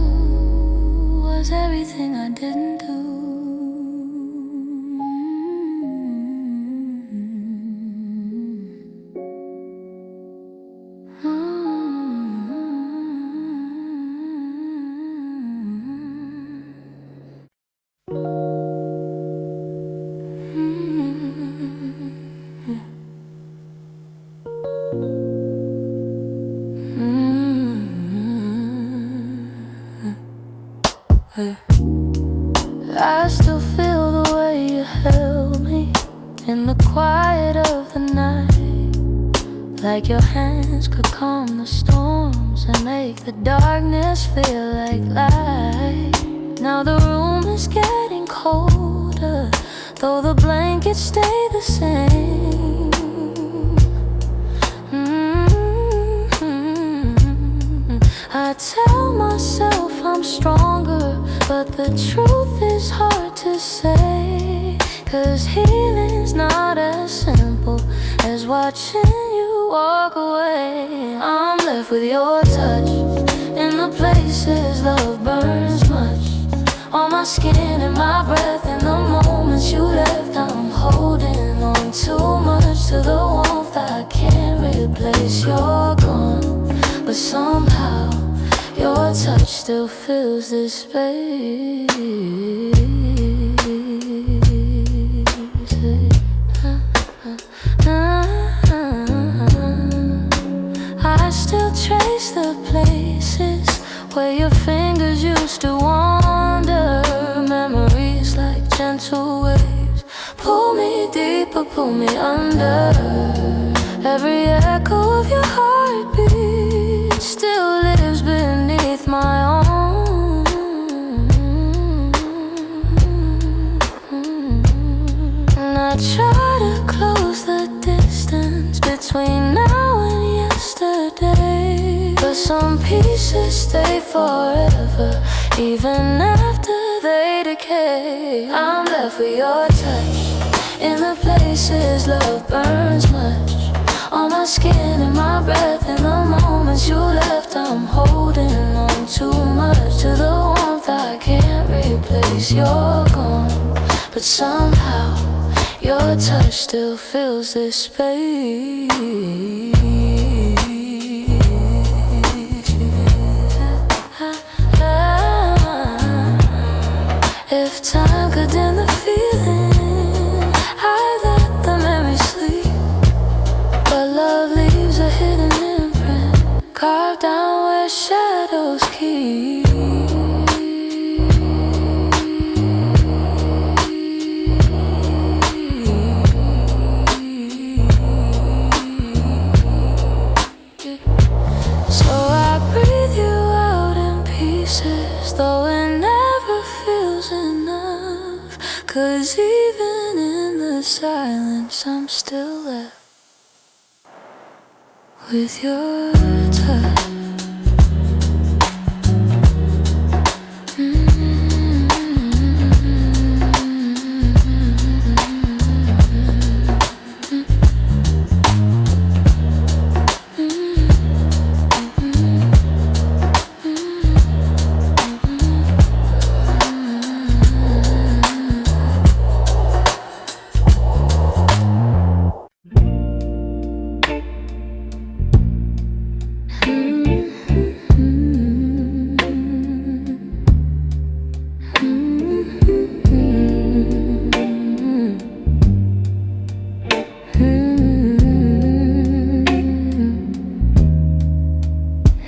was everything I didn't do. I still feel the way you held me in the quiet of the night, like your hands could calm the storms and make the darkness feel like light. Now the room is getting colder, though the blankets stay the same. I tell myself I'm stronger, but the truth is hard to say. 'Cause healing's not as simple as watching you walk away. I'm left with your touch in the places love burns much. On my skin and my breath, in the moments you left, I'm holding on too much to the warmth I can't replace. You're gone, but somehow your touch still fills this space. I still trace the places where your fingers used to wander. Memories like gentle waves pull me deeper, pull me under. Every echo of your heartbeat still lives beneath my own. And I try to close the distance between now and yesterday, but some pieces stay forever, even after they decay. I'm left with your touch in the places love burns much. On my skin and my breath, in the moments you left, I'm holding on too much to the warmth I can't replace. You're gone, but somehow your touch still fills this space. If time could dim the feeling, I'd let the memory sleep. But love leaves a hidden imprint, carved down where shadows keep. So I breathe you out in pieces, though it never feels enough. 'Cause even in the silence, I'm still left with your touch.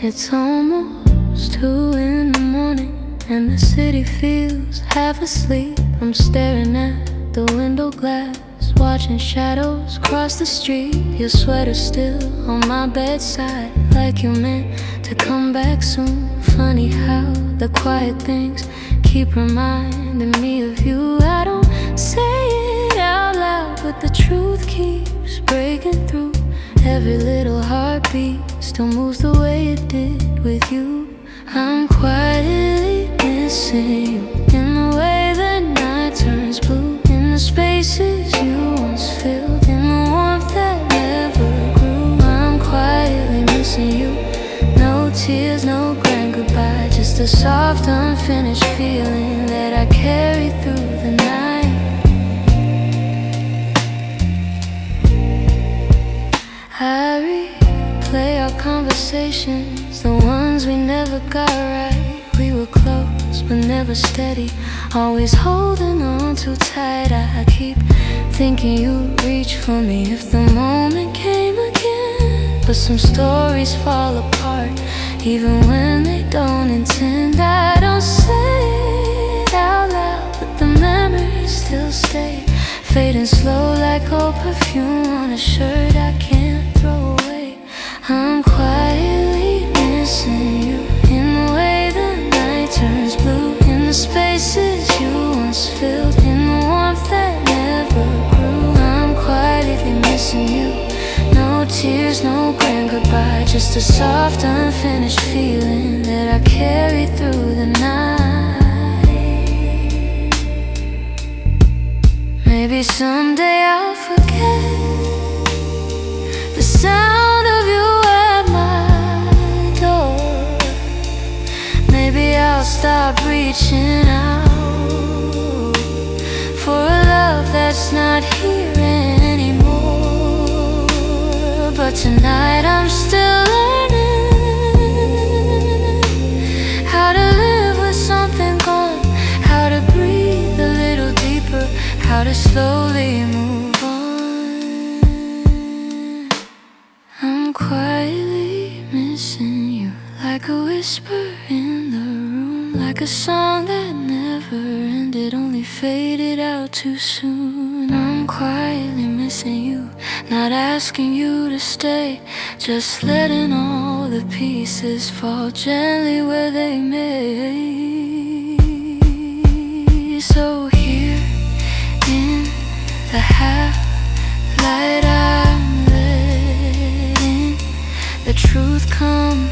It's almost 2 in the morning and the city feels half asleep. I'm staring at the window glass, watching shadows cross the street. Your sweater still on my bedside, like you meant to come back soon. Funny how the quiet things keep reminding me of you. I don't say it out loud, but the truth keeps breaking through. Every little heartbeat still moves the way it did with you. I'm quietly missing you, in the way the night turns blue, in the spaces you once filled, in the warmth that never grew. I'm quietly missing you. No tears, no grand goodbye, just a soft unfinished feeling that I carry through the night. I replay our conversations, the ones we never got right. We were close but never steady, always holding on too tight. I keep thinking you'd reach for me if the moment came again, but some stories fall apart even when they don't intend. I don't say it out loud, but the memories still stay, fading slow like old perfume on a shirt I can't throw away. I'm quietly missing you, in the way the night turns blue, in the space just a soft, unfinished feeling that I carry through the night. Maybe someday I'll forget the sound of you at my door. Maybe I'll stop reaching out for a love that's not here anymore. But tonight I'm still learning how to live with something gone, how to breathe a little deeper, how to slowly move on. I'm quietly missing you, like a whisper in the room, like a song that never ended, only faded out too soon. I'm quietly missing you, not asking you to stay, just letting all the pieces fall gently where they may. So here in the half-light, I'm letting the truth come